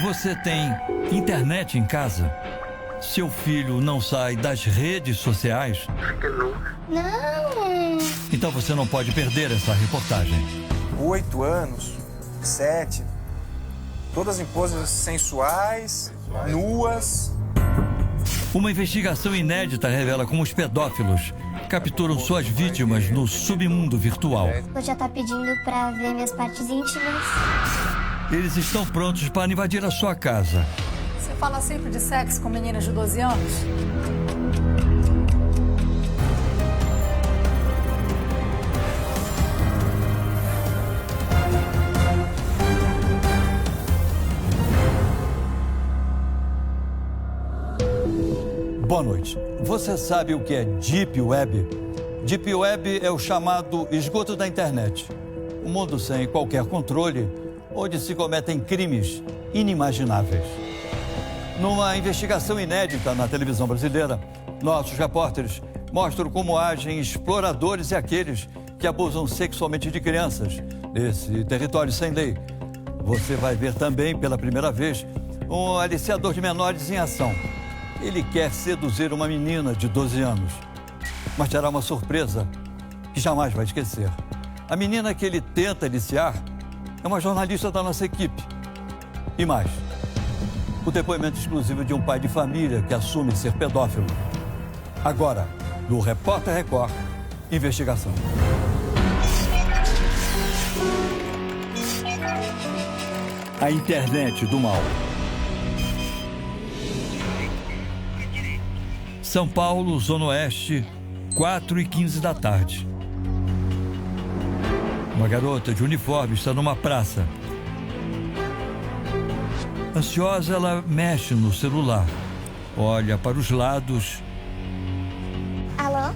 Você tem internet em casa? Seu filho não sai das redes sociais? Não. Então você não pode perder essa reportagem. 8 anos, 7, todas em poses sensuais, nuas. Uma investigação inédita revela como os pedófilos capturam suas vítimas no submundo virtual. Vou já estar pedindo pra ver minhas partes íntimas. Eles estão prontos para invadir a sua casa. Você fala sempre de sexo com meninas de 12 anos? Boa noite. Você sabe o que é Deep Web? Deep Web é o chamado esgoto da internet. Um mundo sem qualquer controle, onde se cometem crimes inimagináveis. Numa investigação inédita na televisão brasileira, nossos repórteres mostram como agem exploradores e aqueles que abusam sexualmente de crianças nesse território sem lei. Você vai ver também, pela primeira vez, um aliciador de menores em ação. Ele quer seduzir uma menina de 12 anos, mas terá uma surpresa que jamais vai esquecer. A menina que ele tenta aliciar é uma jornalista da nossa equipe. E mais, o depoimento exclusivo de um pai de família que assume ser pedófilo. Agora, no Repórter Record, investigação. A internet do mal. São Paulo, Zona Oeste, 4h15 da tarde. Uma garota de uniforme está numa praça. Ansiosa, ela mexe no celular. Olha para os lados. Alô?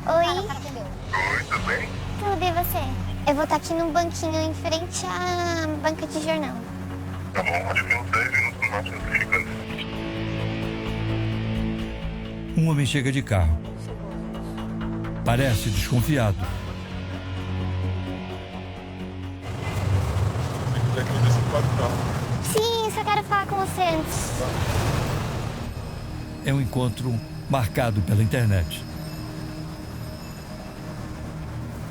Oi? Oi, tudo bem? Tudo, e você? Eu vou estar aqui num banquinho em frente à banca de jornal. Tá bom, acho que uns 10 minutos no máximo eu tô chegando. Um homem chega de carro. Parece desconfiado. Sim, só quero falar com você antes. É um encontro marcado pela internet.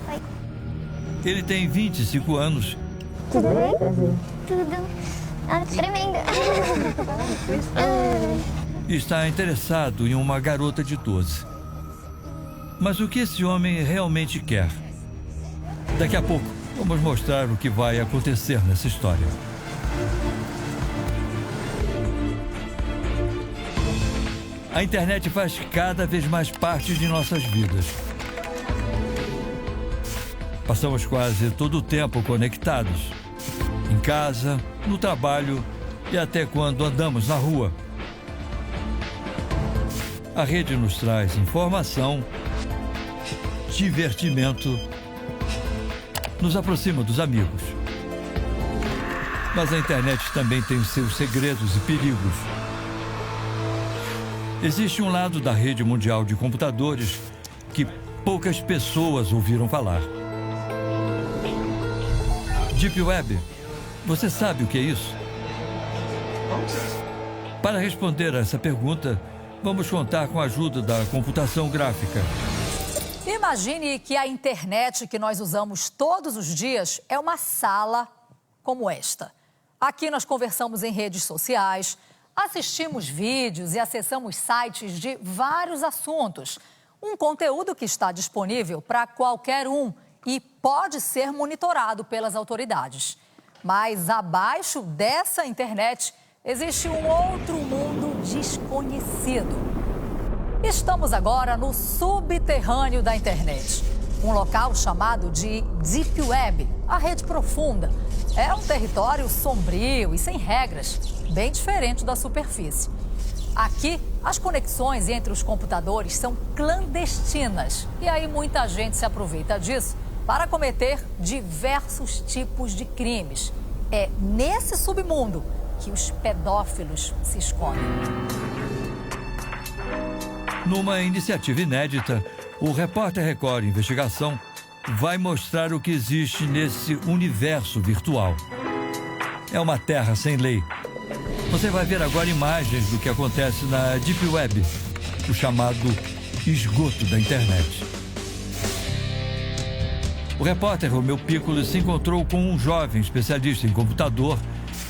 Oi. Ele tem 25 anos Tudo bem? Tudo. Ah, tremendo. e está interessado em uma garota de 12. Mas o que esse homem realmente quer? Daqui a pouco, vamos mostrar o que vai acontecer nessa história. A internet faz cada vez mais parte de nossas vidas. Passamos quase todo o tempo conectados. Em casa, no trabalho e até quando andamos na rua. A rede nos traz informação, divertimento, nos aproxima dos amigos. Mas a internet também tem os seus segredos e perigos. Existe um lado da rede mundial de computadores que poucas pessoas ouviram falar. Deep Web, você sabe o que é isso? Para responder a essa pergunta, vamos contar com a ajuda da computação gráfica. Imagine que a internet que nós usamos todos os dias é uma sala como esta. Aqui nós conversamos em redes sociais, assistimos vídeos e acessamos sites de vários assuntos. Um conteúdo que está disponível para qualquer um e pode ser monitorado pelas autoridades. Mas abaixo dessa internet existe um outro mundo desconhecido. Estamos agora no subterrâneo da internet, um local chamado de Deep Web, a rede profunda. É um território sombrio e sem regras, bem diferente da superfície. Aqui, as conexões entre os computadores são clandestinas e aí muita gente se aproveita disso para cometer diversos tipos de crimes. É nesse submundo que os pedófilos se escondem. Numa iniciativa inédita, o Repórter Record Investigação vai mostrar o que existe nesse universo virtual. é uma terra sem lei. Você vai ver agora imagens do que acontece na Deep Web, o chamado esgoto da internet. O repórter Romeu Piccolo se encontrou com um jovem especialista em computador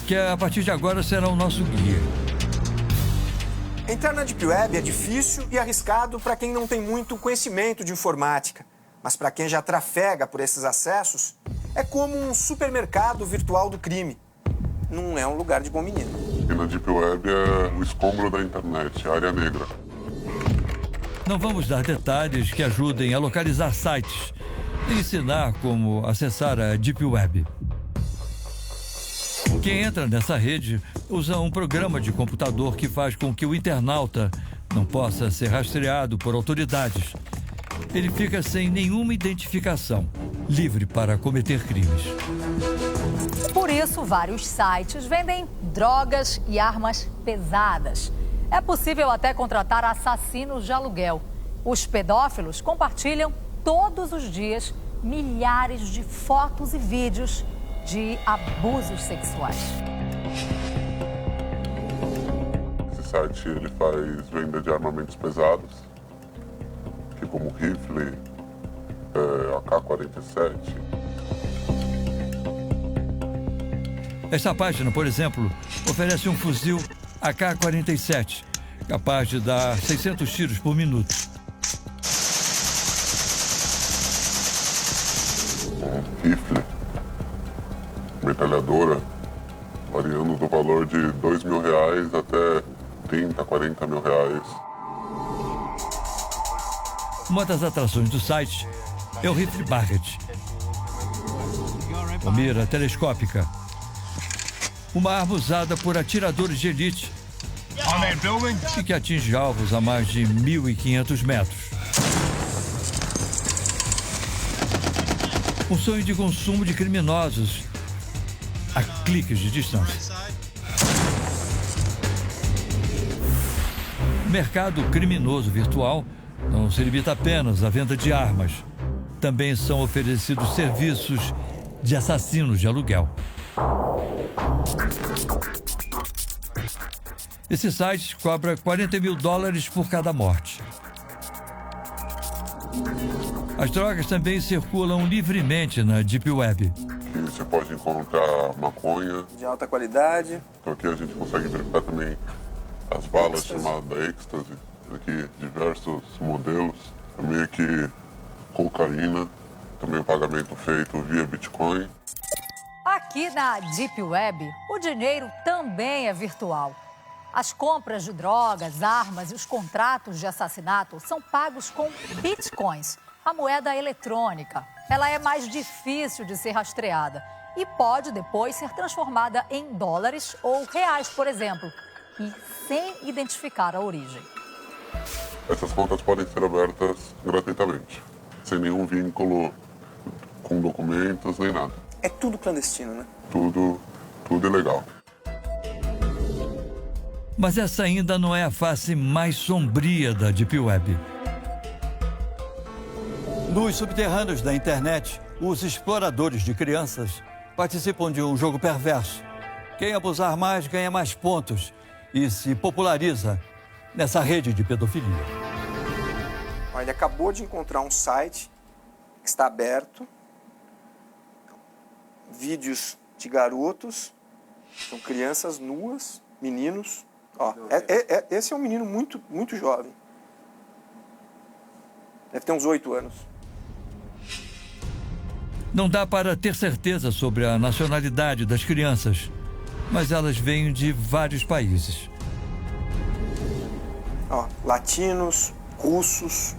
que, a partir de agora, será o nosso guia. Entrar na Deep Web é difícil e arriscado para quem não tem muito conhecimento de informática. Mas para quem já trafega por esses acessos, é como um supermercado virtual do crime. Não é um lugar de bom menino. E na Deep Web é o escombro da internet, a área negra. Não vamos dar detalhes que ajudem a localizar sites e ensinar como acessar a Deep Web. Quem entra nessa rede usa um programa de computador que faz com que o internauta não possa ser rastreado por autoridades. Ele fica sem nenhuma identificação, livre para cometer crimes. Por isso, vários sites vendem drogas e armas pesadas. É possível até contratar assassinos de aluguel. Os pedófilos compartilham todos os dias milhares de fotos e vídeos de abusos sexuais. Esse site ele faz venda de armamentos pesados, como rifle, AK-47. Esta página, por exemplo, oferece um fuzil AK-47, capaz de dar 600 tiros por minuto. Um rifle, metralhadora, variando do valor de R$2.000 até 30, 40 mil reais. Uma das atrações do site é o rifle Barrett, uma mira telescópica, uma arma usada por atiradores de elite e que atinge alvos a mais de 1.500 metros. Um sonho de consumo de criminosos a cliques de distância. O mercado criminoso virtual não se limita apenas à venda de armas. Também são oferecidos serviços de assassinos de aluguel. Esse site cobra $40 mil por cada morte. As drogas também circulam livremente na Deep Web. Aqui você pode encontrar maconha. De alta qualidade. Então aqui a gente consegue verificar também as balas chamadas Ecstasy. Aqui diversos modelos. Também aqui cocaína. Também o pagamento feito via Bitcoin. Aqui na Deep Web, o dinheiro também é virtual. As compras de drogas, armas e os contratos de assassinato são pagos com bitcoins, a moeda eletrônica. Ela é mais difícil de ser rastreada e pode depois ser transformada em dólares ou reais, por exemplo, e sem identificar a origem. Essas contas podem ser abertas gratuitamente, sem nenhum vínculo com documentos nem nada. É tudo clandestino, né? Tudo ilegal. Mas essa ainda não é a face mais sombria da Deep Web. Nos subterrâneos da internet, os exploradores de crianças participam de um jogo perverso. Quem abusar mais ganha mais pontos e se populariza nessa rede de pedofilia. Ele acabou de encontrar um site que está aberto, vídeos de garotos, são crianças nuas, meninos. Ó, esse é um menino muito jovem. Deve ter uns 8 anos. Não dá para ter certeza sobre a nacionalidade das crianças, mas elas vêm de vários países. Ó, latinos, russos.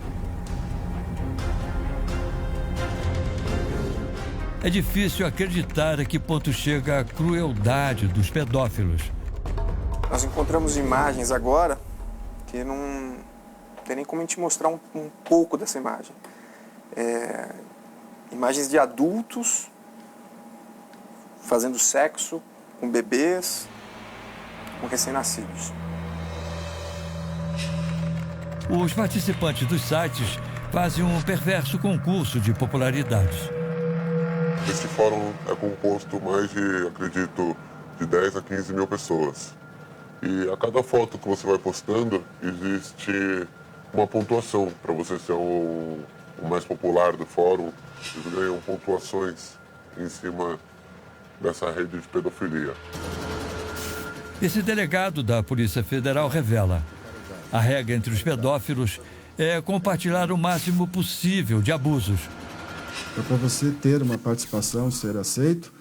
É difícil acreditar a que ponto chega a crueldade dos pedófilos. Nós encontramos imagens agora que não tem nem como a gente mostrar um pouco dessa imagem. Imagens de adultos fazendo sexo com bebês, com recém-nascidos. Os participantes dos sites fazem um perverso concurso de popularidade. Esse fórum é composto mais de, acredito, de 10 a 15 mil pessoas. E a cada foto que você vai postando, existe uma pontuação para você ser o mais popular do fórum. Eles ganham pontuações em cima dessa rede de pedofilia. Esse delegado da Polícia Federal revela: a regra entre os pedófilos é compartilhar o máximo possível de abusos. Para você ter uma participação, ser aceito,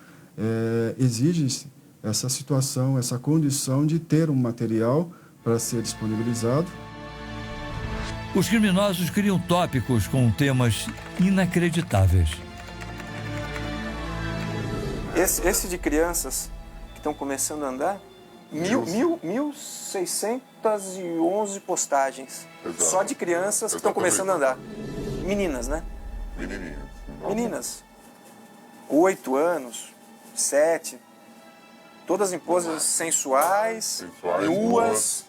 exige essa situação, essa condição de ter um material para ser disponibilizado. Os criminosos criam tópicos com temas inacreditáveis. Esse de crianças que estão começando a andar, 1.611 postagens. Exato. Só de crianças que estão começando a andar. Meninas, né? Meninas. 8 anos, 7. Todas em poses sensuais, nuas.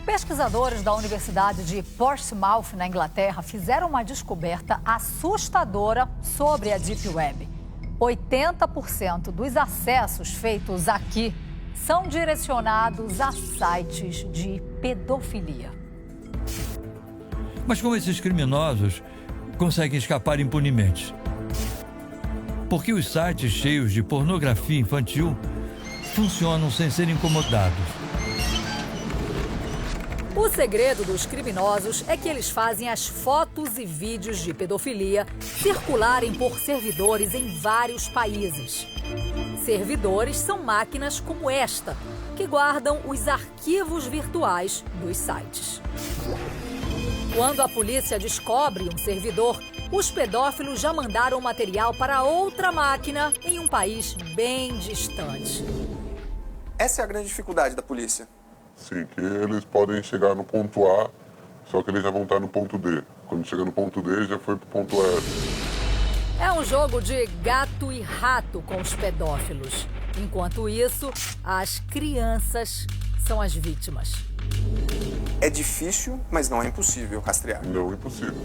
Pesquisadores da Universidade de Portsmouth, na Inglaterra, fizeram uma descoberta assustadora sobre a Deep Web. 80% dos acessos feitos aqui são direcionados a sites de pedofilia. Mas como esses criminosos conseguem escapar impunemente? Porque os sites cheios de pornografia infantil funcionam sem serem incomodados. O segredo dos criminosos é que eles fazem as fotos e vídeos de pedofilia circularem por servidores em vários países. Servidores são máquinas como esta, que guardam os arquivos virtuais dos sites. Quando a polícia descobre um servidor, os pedófilos já mandaram o material para outra máquina em um país bem distante. Essa é a grande dificuldade da polícia. Sim, que eles podem chegar no ponto A, só que eles já vão estar no ponto D. Quando chega no ponto D, já foi pro ponto F. É um jogo de gato e rato com os pedófilos. Enquanto isso, as crianças são as vítimas. É difícil, mas não é impossível rastrear. Não é impossível.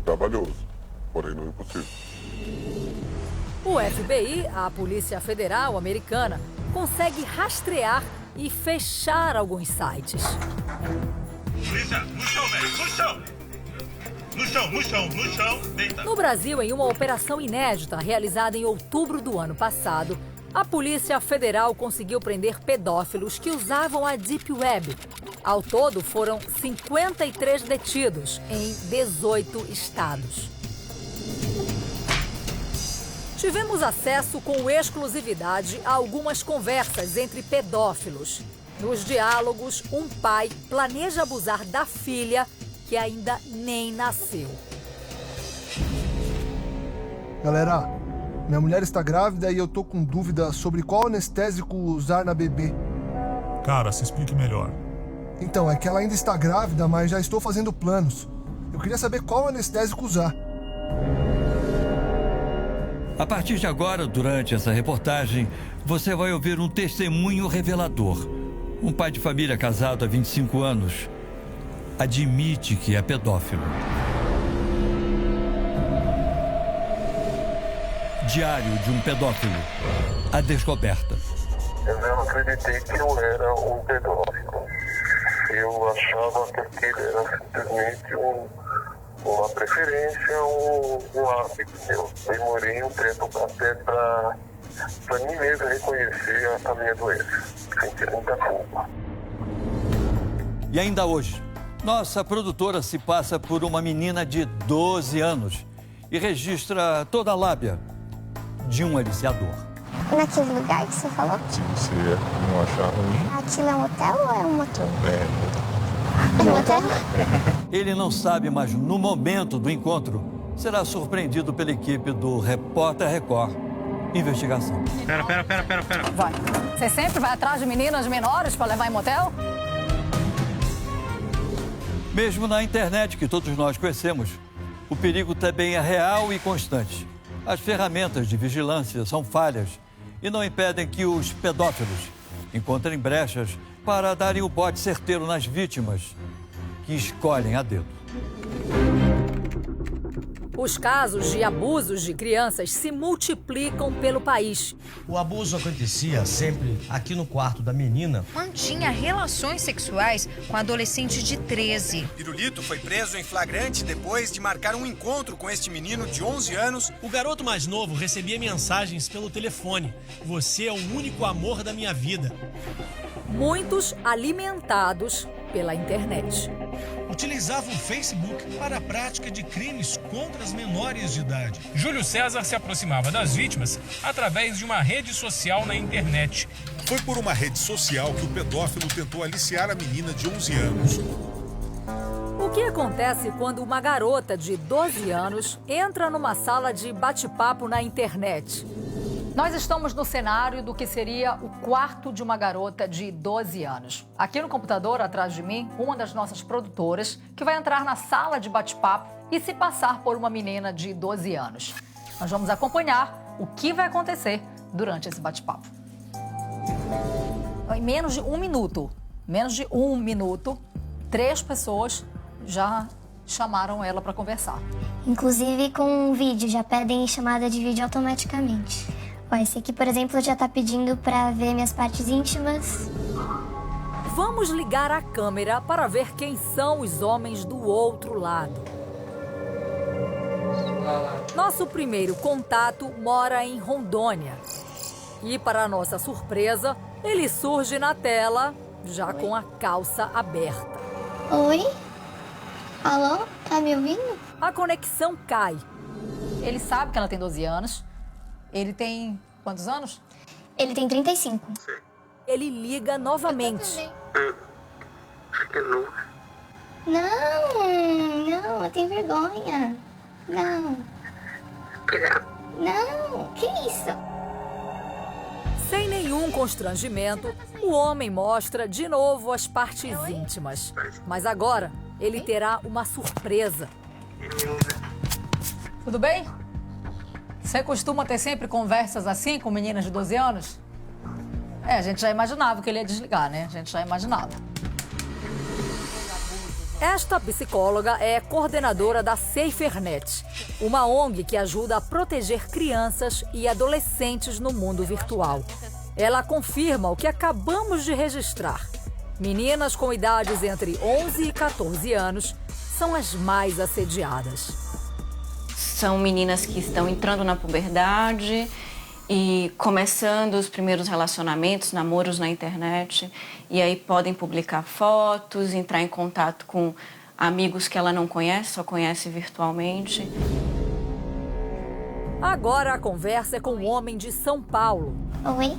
Trabalhoso, porém não é impossível. O FBI, a Polícia Federal Americana, consegue rastrear e fechar alguns sites. Polícia, no chão, velho, no chão! No chão, deita. No Brasil, em uma operação inédita realizada em outubro do ano passado, a Polícia Federal conseguiu prender pedófilos que usavam a Deep Web. Ao todo, foram 53 detidos em 18 estados. Tivemos acesso com exclusividade a algumas conversas entre pedófilos. Nos diálogos, um pai planeja abusar da filha, que ainda nem nasceu. Galera, minha mulher está grávida e eu tô com dúvida sobre qual anestésico usar na bebê. Cara, se explique melhor. Então, é que ela ainda está grávida, mas já estou fazendo planos. Eu queria saber qual anestésico usar. A partir de agora, durante essa reportagem, você vai ouvir um testemunho revelador. Um pai de família casado há 25 anos admite que é pedófilo. Diário de um pedófilo. A descoberta. Eu não acreditei que eu era um pedófilo. Eu achava que aquele era simplesmente uma preferência, um hábito. Eu demorei um tempo até para mim mesmo reconhecer a minha doença. Senti muita culpa. E ainda hoje, nossa produtora se passa por uma menina de 12 anos e registra toda a lábia de um aliciador. Naquele lugar que você falou? Se você não achar ruim... Aquilo é um hotel ou é um motel? É um motel? Ele não sabe, mas no momento do encontro, será surpreendido pela equipe do Repórter Record Investigação. Pera. Vai. Você sempre vai atrás de meninas menores para levar em motel? Mesmo na internet, que todos nós conhecemos, o perigo também é real e constante. As ferramentas de vigilância são falhas e não impedem que os pedófilos encontrem brechas para darem o bote certeiro nas vítimas que escolhem a dedo. Os casos de abusos de crianças se multiplicam pelo país. O abuso acontecia sempre aqui no quarto da menina. Mantinha relações sexuais com adolescente de 13. Pirulito foi preso em flagrante depois de marcar um encontro com este menino de 11 anos. O garoto mais novo recebia mensagens pelo telefone. Você é o único amor da minha vida. Muitos alimentados pela internet. Utilizavam o Facebook para a prática de crimes contra as menores de idade. Júlio César se aproximava das vítimas através de uma rede social na internet. Foi por uma rede social que o pedófilo tentou aliciar a menina de 11 anos. O que acontece quando uma garota de 12 anos entra numa sala de bate-papo na internet? Nós estamos no cenário do que seria o quarto de uma garota de 12 anos. Aqui no computador, atrás de mim, uma das nossas produtoras, que vai entrar na sala de bate-papo e se passar por uma menina de 12 anos. Nós vamos acompanhar o que vai acontecer durante esse bate-papo. Em menos de um minuto, 3 pessoas já chamaram ela para conversar. Inclusive com um vídeo, já pedem chamada de vídeo automaticamente. Ó, esse aqui, por exemplo, já tá pedindo para ver minhas partes íntimas. Vamos ligar a câmera para ver quem são os homens do outro lado. Nosso primeiro contato mora em Rondônia. E, para nossa surpresa, ele surge na tela, já com a calça aberta. Oi? Alô? Tá me ouvindo? A conexão cai. Ele sabe que ela tem 12 anos. Ele tem quantos anos? Ele tem 35. Ele liga novamente. Não, eu tenho vergonha. Não, que isso? Sem nenhum constrangimento, o homem mostra de novo as partes íntimas. Mas agora, ele terá uma surpresa. Tudo bem? Você costuma ter sempre conversas assim com meninas de 12 anos? A gente já imaginava que ele ia desligar, né? A gente já imaginava. Esta psicóloga é coordenadora da SaferNet, uma ONG que ajuda a proteger crianças e adolescentes no mundo virtual. Ela confirma o que acabamos de registrar. Meninas com idades entre 11 e 14 anos são as mais assediadas. São meninas que estão entrando na puberdade e começando os primeiros relacionamentos, namoros na internet. E aí podem publicar fotos, entrar em contato com amigos que ela não conhece, só conhece virtualmente. Agora a conversa é com um homem de São Paulo. Oi?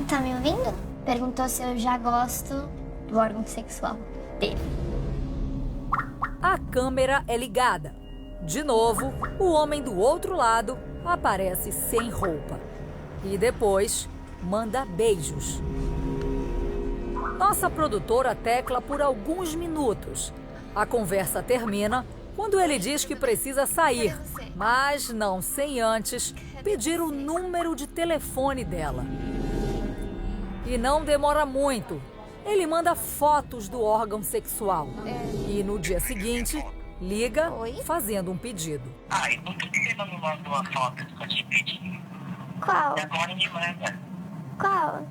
Tá me ouvindo? Perguntou se eu já gosto do órgão sexual dele. A câmera é ligada. De novo, o homem do outro lado aparece sem roupa. E depois, manda beijos. Nossa produtora tecla por alguns minutos. A conversa termina quando ele diz que precisa sair, mas não sem antes pedir o número de telefone dela. E não demora muito. Ele manda fotos do órgão sexual. E no dia seguinte, liga fazendo um pedido. Por que você não me manda uma foto que eu te pedi? Qual? Agora me manda. Qual?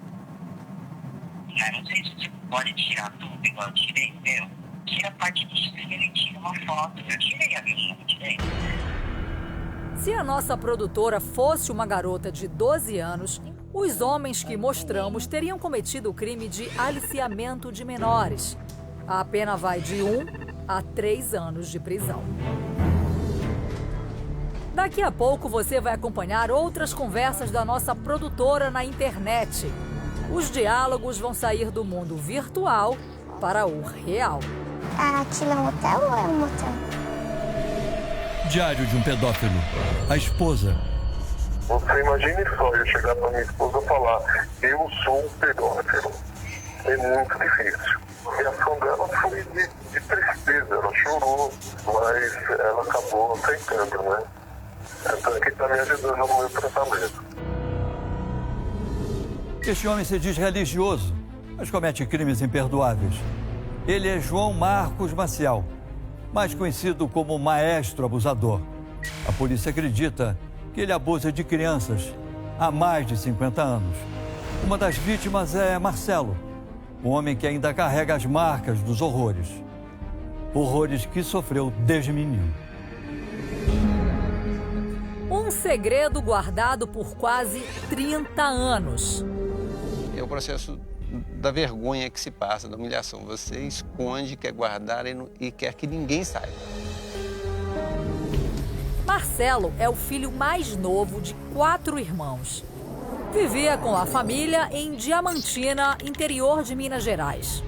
Não sei se você pode tirar tudo igual eu tirei, meu. Tira a parte de cima e tira uma foto. Eu tirei a minha, não tirei. Se a nossa produtora fosse uma garota de 12 anos, os homens que mostramos teriam cometido o crime de aliciamento de menores. A pena vai de 1 a 3 anos de prisão. Daqui a pouco você vai acompanhar outras conversas da nossa produtora na internet. Os diálogos vão sair do mundo virtual para o real. Aquilo é um hotel ou é um motel? Diário de um pedófilo. A esposa. Você imagine só eu chegar pra minha esposa e falar: eu sou um pedófilo. É muito difícil. A reação dela foi de tristeza, ela chorou, mas ela acabou aceitando, né? Então é que está me ajudando no meu tratamento. Este homem se diz religioso, mas comete crimes imperdoáveis. Ele é João Marcos Maciel, mais conhecido como Maestro Abusador. A polícia acredita que ele abusa de crianças há mais de 50 anos. Uma das vítimas é Marcelo, um homem que ainda carrega as marcas dos horrores. Horrores que sofreu desde menino. Um segredo guardado por quase 30 anos. É o processo da vergonha que se passa, da humilhação. Você esconde, quer guardar e quer que ninguém saiba. Marcelo é o filho mais novo de 4 irmãos. Vivia com a família em Diamantina, interior de Minas Gerais.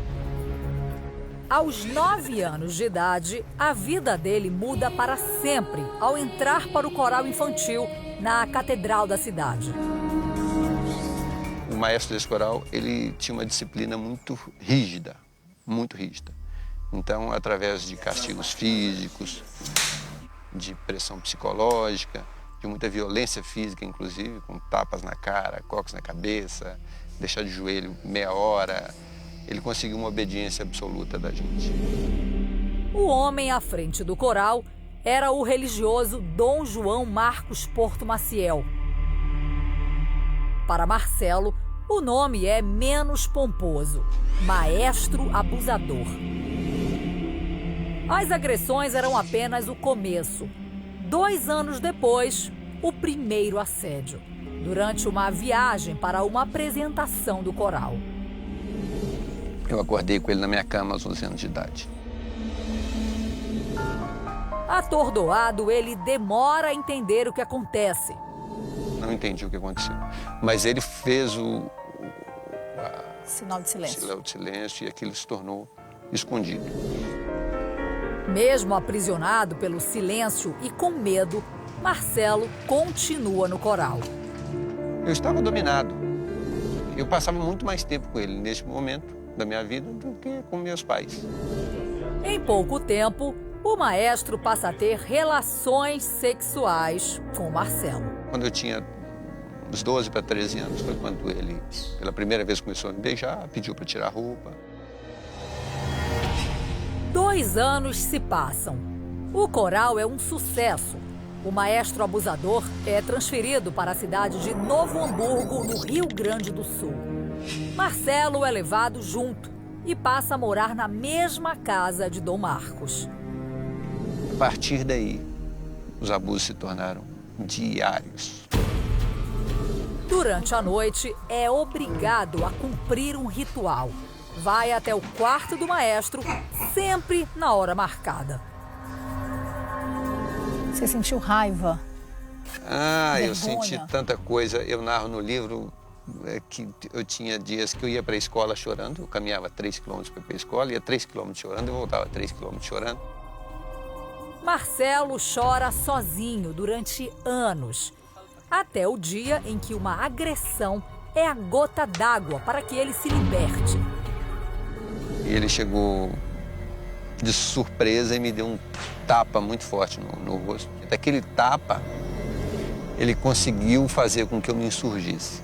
Aos 9 anos de idade, a vida dele muda para sempre ao entrar para o coral infantil na catedral da cidade. O maestro desse coral, ele tinha uma disciplina muito rígida, muito rígida. Então, através de castigos físicos, de pressão psicológica, de muita violência física, inclusive, com tapas na cara, cocos na cabeça, deixar de joelho meia hora, ele conseguiu uma obediência absoluta da gente. O homem à frente do coral era o religioso Dom João Marcos Porto Maciel. Para Marcelo, o nome é menos pomposo: Maestro Abusador. As agressões eram apenas o começo. 2 anos depois, o primeiro assédio, durante uma viagem para uma apresentação do coral. Eu acordei com ele na minha cama aos 11 anos de idade. Atordoado, ele demora a entender o que acontece. Não entendi o que aconteceu, mas ele fez o sinal de silêncio. Sinal de silêncio, e aquilo se tornou escondido. Mesmo aprisionado pelo silêncio e com medo, Marcelo continua no coral. Eu estava dominado. Eu passava muito mais tempo com ele neste momento da minha vida do que com meus pais. Em pouco tempo, o maestro passa a ter relações sexuais com Marcelo. Quando eu tinha uns 12 para 13 anos, foi quando ele, pela primeira vez, começou a me beijar, pediu para tirar a roupa. 2 anos se passam. O coral é um sucesso. O maestro abusador é transferido para a cidade de Novo Hamburgo, no Rio Grande do Sul. Marcelo é levado junto e passa a morar na mesma casa de Dom Marcos. A partir daí, os abusos se tornaram diários. Durante a noite, é obrigado a cumprir um ritual. Vai até o quarto do maestro, sempre na hora marcada. Você sentiu raiva? Eu senti tanta coisa. Eu narro no livro que eu tinha dias que eu ia para a escola chorando. Eu caminhava 3 quilômetros para ir para a escola, ia 3 quilômetros chorando e voltava 3 quilômetros chorando. Marcelo chora sozinho durante anos, até o dia em que uma agressão é a gota d'água para que ele se liberte. E ele chegou de surpresa e me deu um tapa muito forte no rosto. Daquele tapa, ele conseguiu fazer com que eu me insurgisse.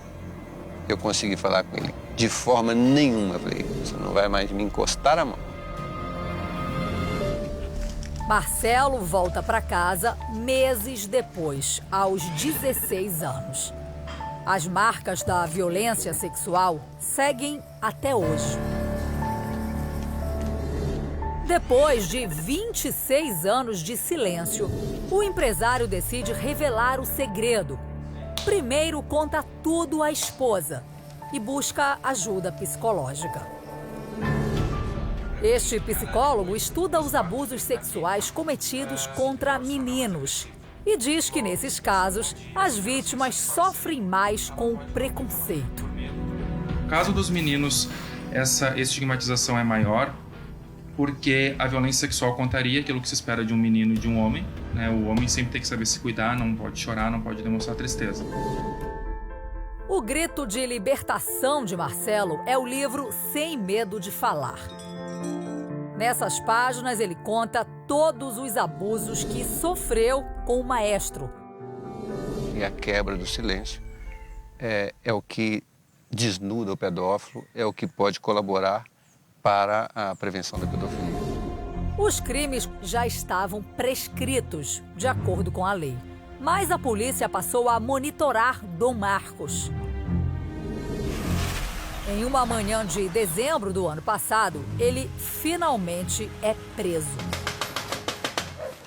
Eu consegui falar com ele de forma nenhuma. Eu falei, você não vai mais me encostar a mão. Marcelo volta para casa meses depois, aos 16 anos. As marcas da violência sexual seguem até hoje. Depois de 26 anos de silêncio, o empresário decide revelar o segredo. Primeiro conta tudo à esposa e busca ajuda psicológica. Este psicólogo estuda os abusos sexuais cometidos contra meninos e diz que, nesses casos, as vítimas sofrem mais com o preconceito. No caso dos meninos, essa estigmatização é maior, porque a violência sexual contaria aquilo que se espera de um menino e de um homem, né? O homem sempre tem que saber se cuidar, não pode chorar, não pode demonstrar tristeza. O grito de libertação de Marcelo é o livro Sem Medo de Falar. Nessas páginas, ele conta todos os abusos que sofreu com o maestro. E a quebra do silêncio é o que desnuda o pedófilo, é o que pode colaborar para a prevenção da pedofilia. Os crimes já estavam prescritos, de acordo com a lei. Mas a polícia passou a monitorar Dom Marcos. Em uma manhã de dezembro do ano passado, ele finalmente é preso.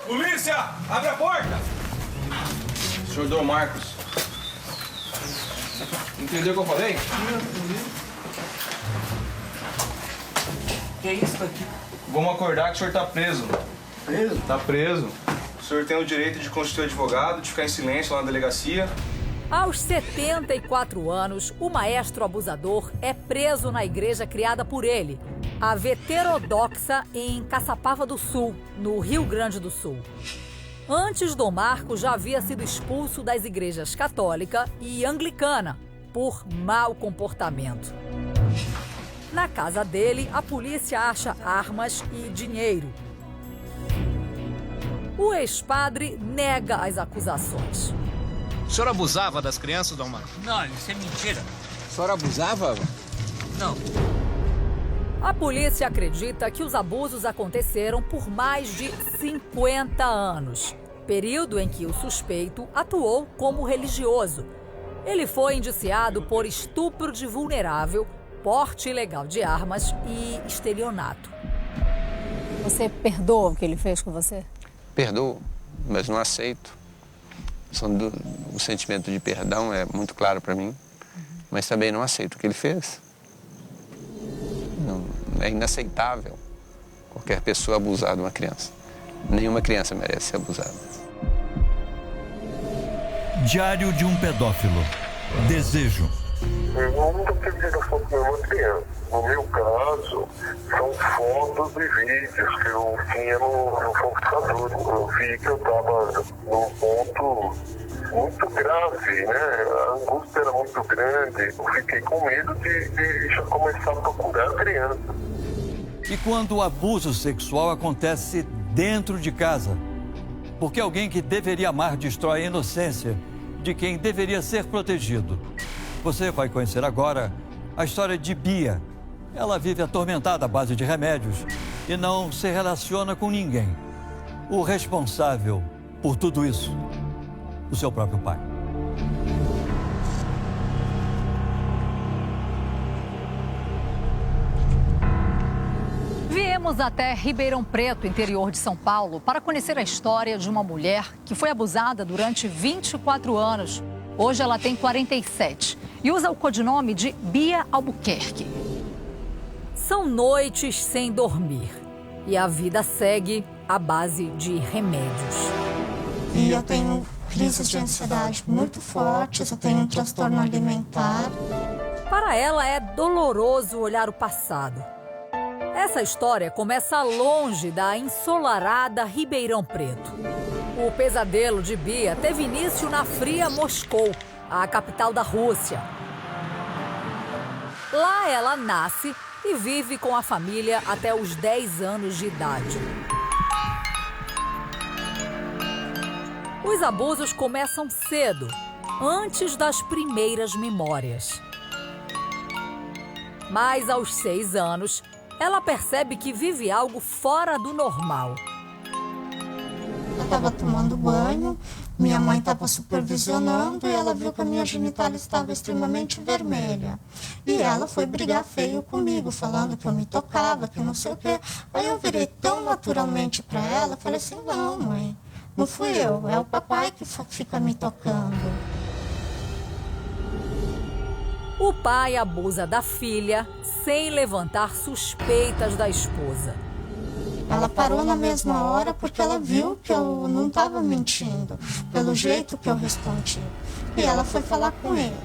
Polícia, abre a porta! Senhor Dom Marcos. Entendeu o que eu falei? Que é isso aqui? Vamos acordar que o senhor tá preso. Preso? Tá preso. O senhor tem o direito de constituir advogado, de ficar em silêncio lá na delegacia. Aos 74 anos, o maestro abusador é preso na igreja criada por ele, a Veterodoxa, em Caçapava do Sul, no Rio Grande do Sul. Antes, Dom Marcos já havia sido expulso das igrejas católica e anglicana por mau comportamento. Na casa dele, a polícia acha armas e dinheiro. O ex-padre nega as acusações. O senhor abusava das crianças, Dom Marcos? Não, isso é mentira. O senhor abusava? Não. A polícia acredita que os abusos aconteceram por mais de 50 anos, período em que o suspeito atuou como religioso. Ele foi indiciado por estupro de vulnerável, porte ilegal de armas e estelionato. Você perdoa o que ele fez com você? Perdoo, mas não aceito. O sentimento de perdão é muito claro para mim, mas também não aceito o que ele fez. Não, é inaceitável qualquer pessoa abusar de uma criança. Nenhuma criança merece ser abusada. Diário de um pedófilo. Desejo. Eu nunca tive ligação com nenhuma criança. No meu caso, são fotos e vídeos que eu tinha no computador. Eu vi que eu estava num ponto muito grave, né? A angústia era muito grande. Eu fiquei com medo de já começar a procurar a criança. E quando o abuso sexual acontece dentro de casa? Porque alguém que deveria amar destrói a inocência de quem deveria ser protegido. Você vai conhecer agora a história de Bia. Ela vive atormentada à base de remédios e não se relaciona com ninguém. O responsável por tudo isso, o seu próprio pai. Viemos até Ribeirão Preto, interior de São Paulo, para conhecer a história de uma mulher que foi abusada durante 24 anos. Hoje ela tem 47 e usa o codinome de Bia Albuquerque. São noites sem dormir e a vida segue à base de remédios. E eu tenho crises de ansiedade muito fortes, eu tenho um transtorno alimentar. Para ela é doloroso olhar o passado. Essa história começa longe da ensolarada Ribeirão Preto. O pesadelo de Bia teve início na fria Moscou, a capital da Rússia. Lá ela nasce e vive com a família até os 10 anos de idade. Os abusos começam cedo, antes das primeiras memórias. Mas aos 6 anos, ela percebe que vive algo fora do normal. Eu estava tomando banho, minha mãe estava supervisionando e ela viu que a minha genitália estava extremamente vermelha. E ela foi brigar feio comigo, falando que eu me tocava, que não sei o quê. Aí eu virei tão naturalmente para ela, falei assim, não, mãe, não fui eu, é o papai que fica me tocando. O pai abusa da filha sem levantar suspeitas da esposa. Ela parou na mesma hora porque ela viu que eu não estava mentindo, pelo jeito que eu respondi. E ela foi falar com ele.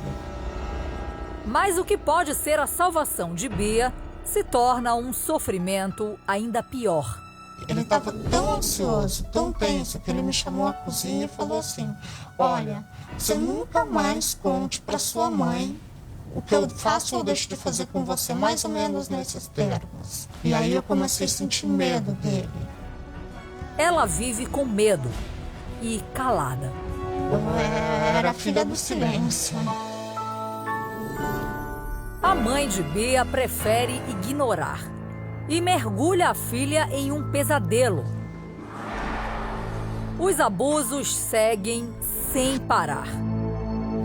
Mas o que pode ser a salvação de Bia se torna um sofrimento ainda pior. Ele estava tão ansioso, tão tenso, que ele me chamou à cozinha e falou assim, olha, você nunca mais conte para sua mãe o que eu faço ou deixo de fazer com você, mais ou menos nesses termos. E aí eu comecei a sentir medo dele. Ela vive com medo e calada. Eu era filha do silêncio. A mãe de Bia prefere ignorar. e mergulha a filha em um pesadelo. Os abusos seguem sem parar.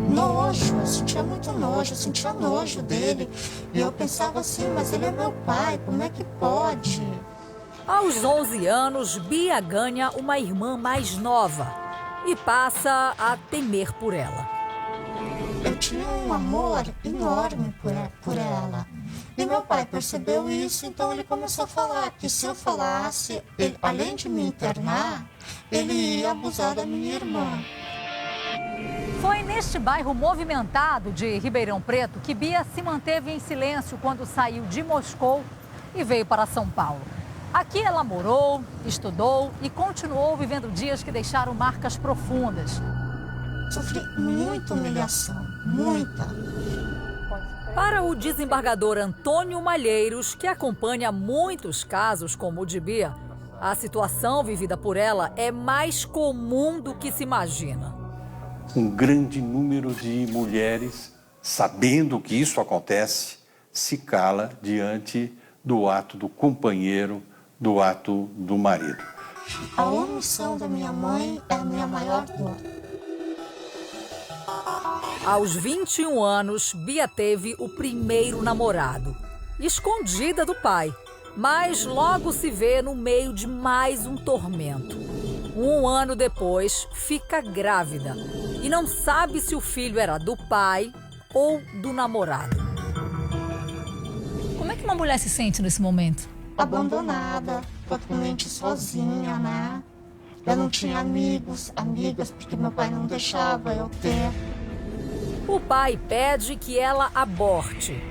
Nojo, eu sentia muito nojo, eu sentia nojo dele. E eu pensava assim, mas ele é meu pai, como é que pode? Aos 11 anos, Bia ganha uma irmã mais nova e passa a temer por ela. Eu tinha um amor enorme por ela. E meu pai percebeu isso, então ele começou a falar que se eu falasse, ele, além de me internar, ele ia abusar da minha irmã. Foi neste bairro movimentado de Ribeirão Preto que Bia se manteve em silêncio quando saiu de Moscou e veio para São Paulo. Aqui ela morou, estudou e continuou vivendo dias que deixaram marcas profundas. Sofri muita humilhação, muita. Para o desembargador Antônio Malheiros, que acompanha muitos casos como o de Bia, a situação vivida por ela é mais comum do que se imagina. Um grande número de mulheres, sabendo que isso acontece, se cala diante do ato do companheiro, do ato do marido. A omissão da minha mãe é a minha maior dor. Aos 21 anos, Bia teve o primeiro namorado, escondida do pai, mas logo se vê no meio de mais um tormento. Um ano depois, fica grávida e não sabe se o filho era do pai ou do namorado. Como é que uma mulher se sente nesse momento? Abandonada, totalmente sozinha, né? Eu não tinha amigas, porque meu pai não deixava eu ter. O pai pede que ela aborte.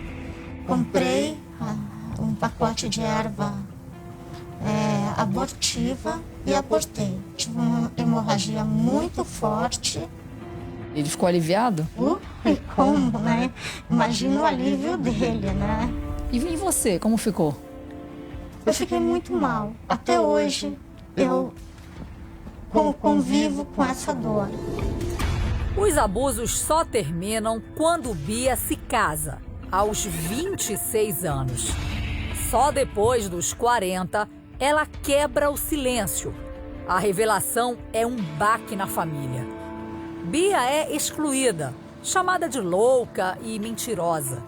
Comprei um pacote de erva abortiva e abortei. Tive uma hemorragia muito forte. Ele ficou aliviado? Como, né? Imagina o alívio dele, né? E você, como ficou? Eu fiquei muito mal. Até hoje eu convivo com essa dor. Os abusos só terminam quando Bia se casa, aos 26 anos. Só depois dos 40, ela quebra o silêncio. A revelação é um baque na família. Bia é excluída, chamada de louca e mentirosa.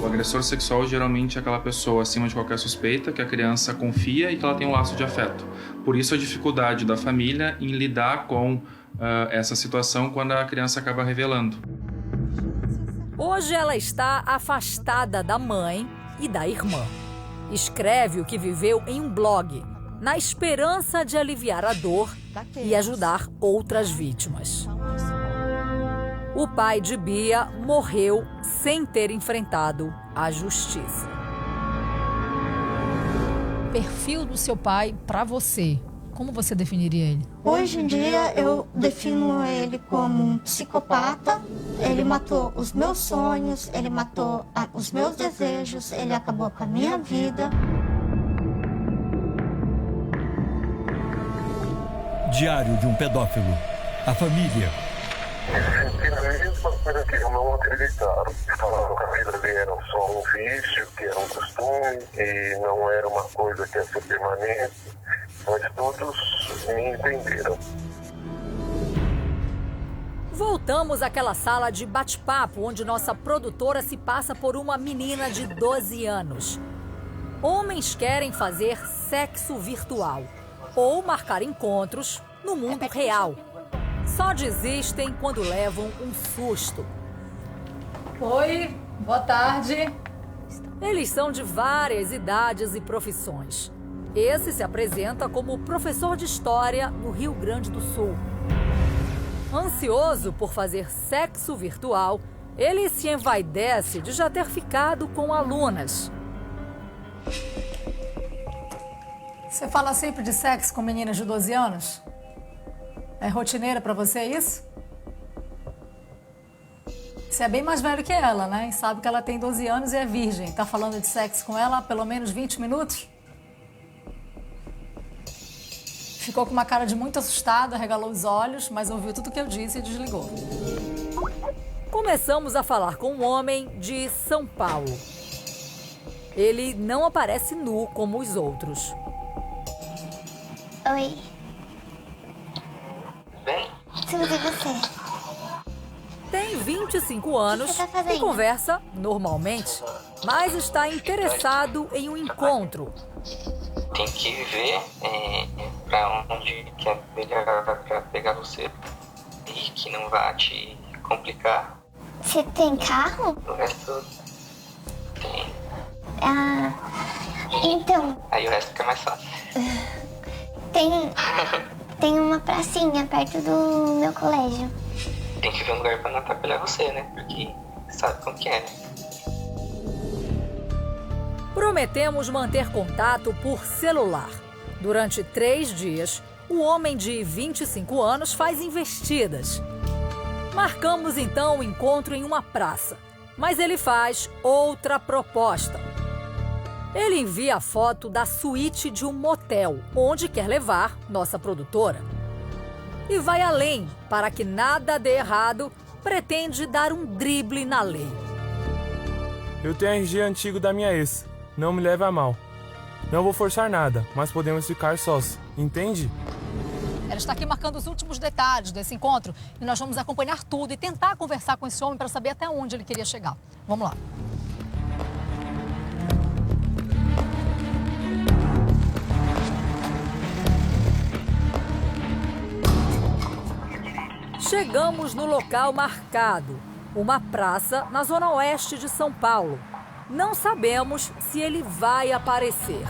O agressor sexual geralmente é aquela pessoa acima de qualquer suspeita, que a criança confia e que ela tem um laço de afeto. Por isso a dificuldade da família em lidar com essa situação quando a criança acaba revelando. Hoje ela está afastada da mãe e da irmã. Escreve o que viveu em um blog, na esperança de aliviar a dor e ajudar outras vítimas. O pai de Bia morreu sem ter enfrentado a justiça. Perfil do seu pai para você. Como você definiria ele? Hoje em dia eu defino ele como um psicopata. Ele matou os meus sonhos, ele matou os meus desejos, ele acabou com a minha vida. Diário de um pedófilo. A família. Eu senti a mesma coisa que eu não acreditaram. Falaram que a vida dele era só um vício, que era um costume, e não era uma coisa que ia ser permanente. Mas todos me entenderam. Voltamos àquela sala de bate-papo onde nossa produtora se passa por uma menina de 12 anos. Homens querem fazer sexo virtual ou marcar encontros no mundo real. Só desistem quando levam um susto. Oi, boa tarde. Eles são de várias idades e profissões. Esse se apresenta como professor de história no Rio Grande do Sul. Ansioso por fazer sexo virtual, ele se envaidece de já ter ficado com alunas. Você fala sempre de sexo com meninas de 12 anos? É rotineira pra você isso? Você é bem mais velho que ela, né? E sabe que ela tem 12 anos e é virgem. Tá falando de sexo com ela há pelo menos 20 minutos? Ficou com uma cara de muito assustada, regalou os olhos, mas ouviu tudo o que eu disse e desligou. Começamos a falar com um homem de São Paulo. Ele não aparece nu como os outros. Oi. Bem? Tudo e você? Tem 25 anos e conversa normalmente, mas está interessado em um encontro. Tem que ver pra onde que é melhor pra pegar você e que não vá te complicar. Você tem carro? O resto tem. Ah, então... Aí o resto fica mais fácil. Tem uma pracinha perto do meu colégio. Tem que ver um lugar pra não atrapalhar você, né? Porque sabe como que é, né? Prometemos manter contato por celular. Durante 3 dias, o homem de 25 anos faz investidas. Marcamos então o encontro em uma praça, mas ele faz outra proposta. Ele envia a foto da suíte de um motel, onde quer levar nossa produtora. E vai além, para que nada dê errado, pretende dar um drible na lei. Eu tenho RG antigo da minha ex, não me leve a mal. Não vou forçar nada, mas podemos ficar sós, entende? Ela está aqui marcando os últimos detalhes desse encontro e nós vamos acompanhar tudo e tentar conversar com esse homem para saber até onde ele queria chegar. Vamos lá. Chegamos no local marcado, uma praça na zona oeste de São Paulo. Não sabemos se ele vai aparecer.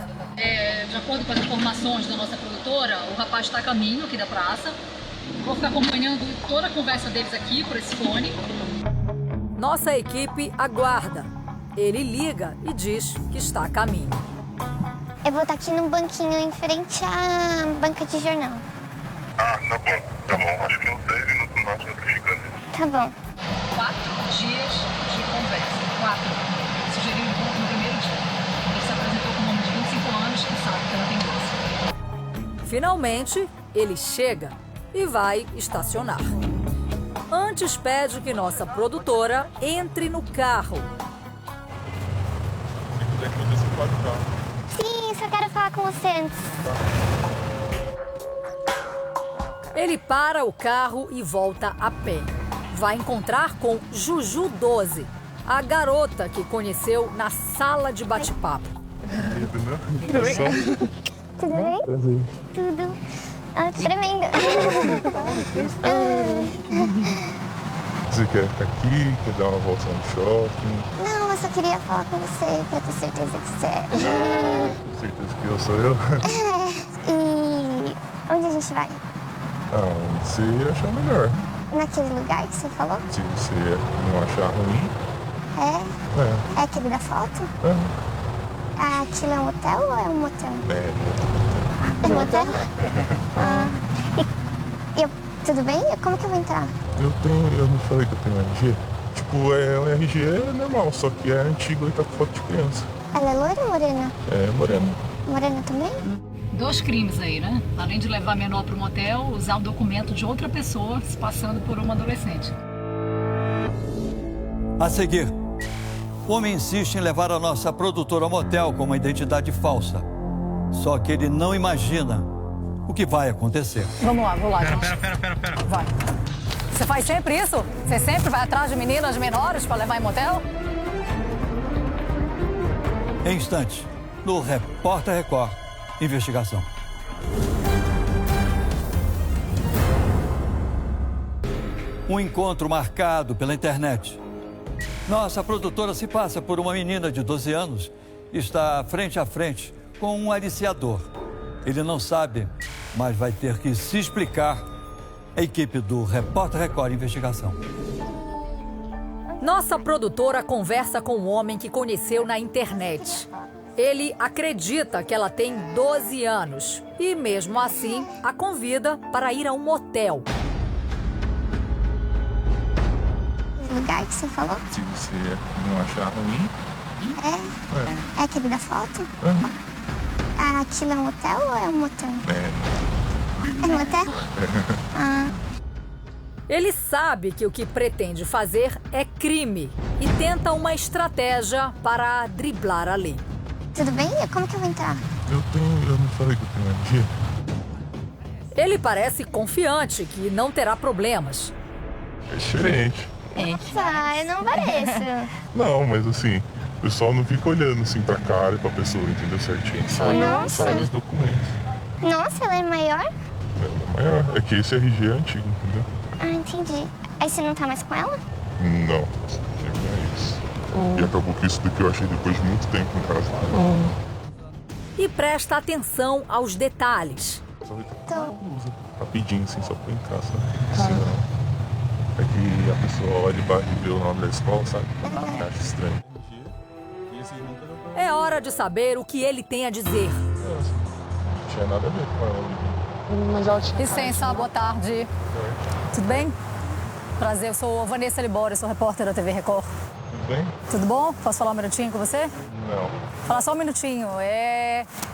De acordo com as informações da nossa produtora, o rapaz está a caminho aqui da praça. Vou ficar acompanhando toda a conversa deles aqui por esse fone. Nossa equipe aguarda. Ele liga e diz que está a caminho. Eu vou estar aqui num banquinho em frente à banca de jornal. Ah, tá bom. Acho que uns 10 minutos no máximo eu tô chegando. Tá bom. 4 dias de conversa. 4. Sugeriu um encontro no primeiro dia. Ele se apresentou com um homem de 25 anos que sabe que ela tem 12. Finalmente, ele chega e vai estacionar. Antes pede que nossa produtora entre no carro. Sim, só quero falar com você antes. Ele para o carro e volta a pé. Vai encontrar com Juju 12, a garota que conheceu na sala de bate-papo. Tudo bem? Tudo bem? Prazer. Tudo. Ah, tremendo. Você quer ficar aqui? Quer dar uma volta no shopping? Não, eu só queria falar com você pra ter certeza que você é. Certeza que eu sou eu? E onde a gente vai? Onde você achar melhor. Naquele lugar que você falou? Se você não achar ruim. É? É aquele da foto? Aquilo é um hotel ou é um motel? É um motel. Tudo bem? Como que eu vou entrar? Eu não falei que eu tenho RG? Tipo, é um RG normal, só que é antigo e tá com foto de criança. Ela é loira ou morena? É morena. Morena também? 2 crimes aí, né? Além de levar menor para o motel, usar o documento de outra pessoa se passando por uma adolescente. A seguir, o homem insiste em levar a nossa produtora ao motel com uma identidade falsa. Só que ele não imagina o que vai acontecer. Vamos lá, vou lá, gente. Pera. Vai. Você faz sempre isso? Você sempre vai atrás de meninas menores para levar em motel? Em instantes, no Repórter Record, investigação. Um encontro marcado pela internet. Nossa produtora se passa por uma menina de 12 anos e está frente a frente com um aliciador. Ele não sabe, mas vai ter que se explicar. A equipe do Repórter Record Investigação. Nossa produtora conversa com um homem que conheceu na internet. Ele acredita que ela tem 12 anos e, mesmo assim, a convida para ir a um motel. O lugar que você falou? Se você não achar ruim. É aquele da foto? Aquilo é um hotel ou é um motel? É um motel? Ele sabe que o que pretende fazer é crime e tenta uma estratégia para driblar a lei. tudo bem? Como que eu vou entrar? Eu não falei que eu tenho RG. Ele parece confiante que não terá problemas. É diferente. Nossa, eu não pareço. Não, mas assim, o pessoal não fica olhando assim pra cara e pra pessoa, entendeu certinho? Só nos documentos. Nossa, ela é maior? Ela é maior. É que esse RG é antigo, entendeu? Ah, entendi. Aí você não tá mais com ela? Não, é isso. E acabou que isso daqui eu achei depois de muito tempo em casa. E presta atenção aos detalhes. Rapidinho, assim, só pra entrar, sabe? Assim, é que a pessoa olha embaixo e vê o nome da escola, sabe? Acha estranho. É hora de saber o que ele tem a dizer. Não tinha nada a ver com ela. Mas ela tinha Licença, boa tarde. Tudo bem? Prazer, eu sou Vanessa Libório, sou repórter da TV Record. Tudo bem? Tudo bom? Posso falar um minutinho com você? Não. Falar só um minutinho.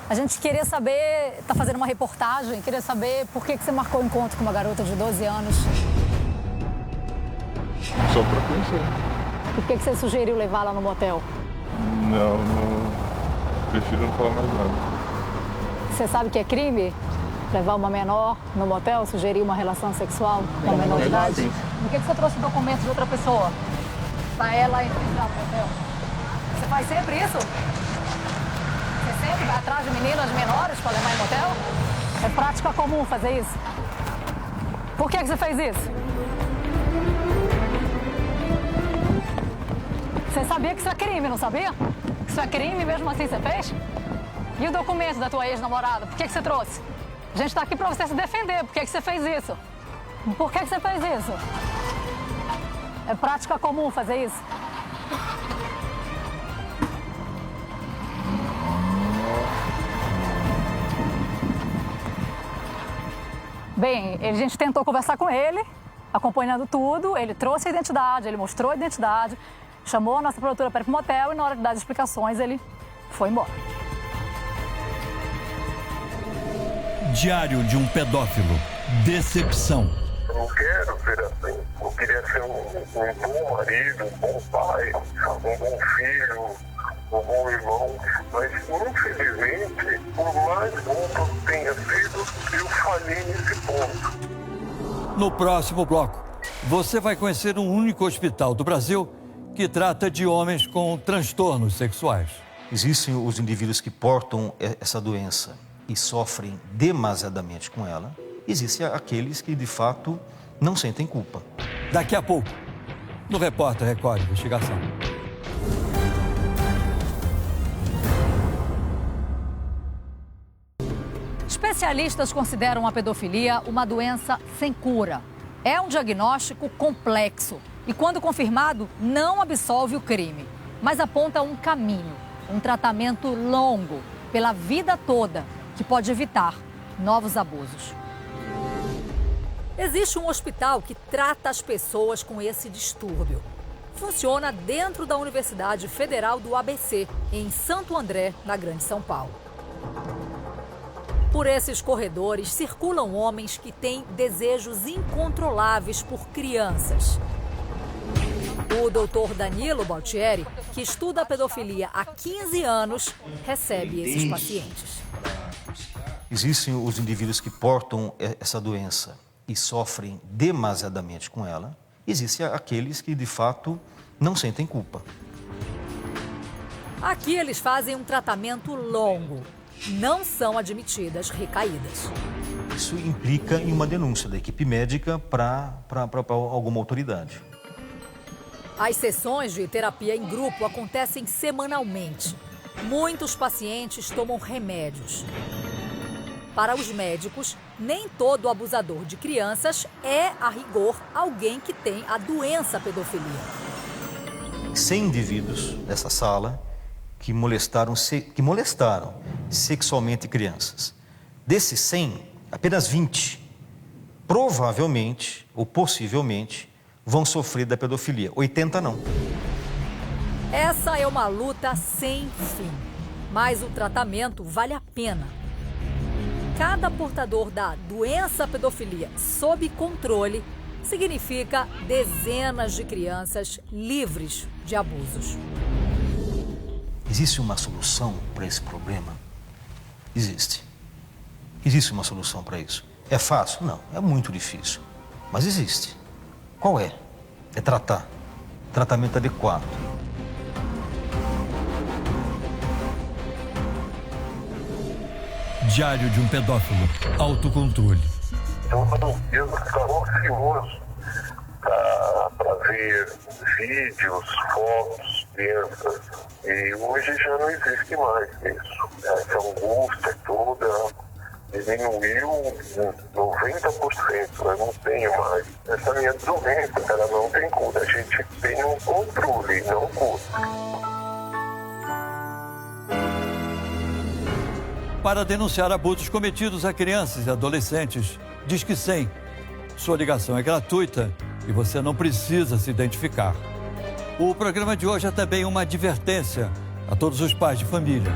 A gente queria saber, tá fazendo uma reportagem, queria saber por que você marcou o encontro com uma garota de 12 anos. Só pra conhecer. Por que você sugeriu levá-la no motel? Não. Prefiro não falar mais nada. Você sabe que é crime? Levar uma menor no motel, sugerir uma relação sexual com uma menor de idade? Por que você trouxe documentos de outra pessoa? Pra ela entrar no motel? Você faz sempre isso? Você sempre vai atrás de meninas menores pra levar em motel? É prática comum fazer isso. Por que você fez isso? Você sabia que isso é crime, não sabia? Que isso é crime, mesmo assim você fez? E o documento da tua ex-namorada, por que você trouxe? A gente tá aqui pra você se defender, por que você fez isso? Por que você fez isso? É prática comum fazer isso? Bem, a gente tentou conversar com ele, acompanhando tudo, ele trouxe a identidade, ele mostrou a identidade, chamou a nossa produtora para ir pro motel e na hora de dar as explicações ele foi embora. Diário de um pedófilo. Decepção. Eu não quero ser assim. Eu queria ser um bom marido, um bom pai, um bom filho, um bom irmão. Mas, infelizmente, por mais bom que eu tenha sido, eu falhei nesse ponto. No próximo bloco, você vai conhecer um único hospital do Brasil que trata de homens com transtornos sexuais. Existem os indivíduos que portam essa doença e sofrem demasiadamente com ela. Existem aqueles que, de fato, não sentem culpa. Daqui a pouco, no Repórter Record Investigação. Especialistas consideram a pedofilia uma doença sem cura. É um diagnóstico complexo e, quando confirmado, não absolve o crime, mas aponta um caminho, um tratamento longo, pela vida toda, que pode evitar novos abusos. Existe um hospital que trata as pessoas com esse distúrbio. Funciona dentro da Universidade Federal do ABC, em Santo André, na Grande São Paulo. Por esses corredores circulam homens que têm desejos incontroláveis por crianças. O doutor Danilo Baltieri, que estuda a pedofilia há 15 anos, recebe esses pacientes. Existem os indivíduos que portam essa doença e sofrem demasiadamente com ela. Existem aqueles que, de fato, não sentem culpa. Aqui eles fazem um tratamento longo. Não são admitidas recaídas. Isso implica em uma denúncia da equipe médica para alguma autoridade. As sessões de terapia em grupo acontecem semanalmente. Muitos pacientes tomam remédios. Para os médicos, nem todo abusador de crianças é, a rigor, alguém que tem a doença pedofilia. 100 indivíduos nessa sala que molestaram sexualmente crianças. Desses 100, apenas 20, provavelmente ou possivelmente, vão sofrer da pedofilia. 80 não. Essa é uma luta sem fim, mas o tratamento vale a pena. Cada portador da doença pedofilia sob controle significa dezenas de crianças livres de abusos. Existe uma solução para esse problema? Existe. Existe uma solução para isso. É fácil? Não, é muito difícil. Mas existe. Qual é? É tratar. Tratamento adequado. Diário de um pedófilo. Autocontrole. Eu ficava ansioso para ver vídeos, fotos, crianças. E hoje já não existe mais isso. Essa angústia toda diminuiu 90%. Eu não tenho mais. Essa minha doença, ela não tem cura. A gente tem um controle, não cura. Para denunciar abusos cometidos a crianças e adolescentes, Disque 100. Sua ligação é gratuita e você não precisa se identificar. O programa de hoje é também uma advertência a todos os pais de família.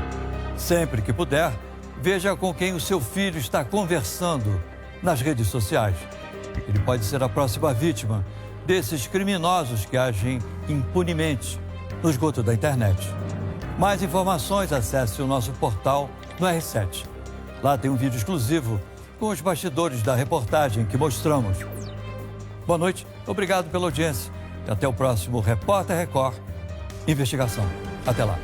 Sempre que puder, veja com quem o seu filho está conversando nas redes sociais. Ele pode ser a próxima vítima desses criminosos que agem impunemente no esgoto da internet. Mais informações, acesse o nosso portal no R7. Lá tem um vídeo exclusivo com os bastidores da reportagem que mostramos. Boa noite, obrigado pela audiência e até o próximo Repórter Record Investigação. Até lá.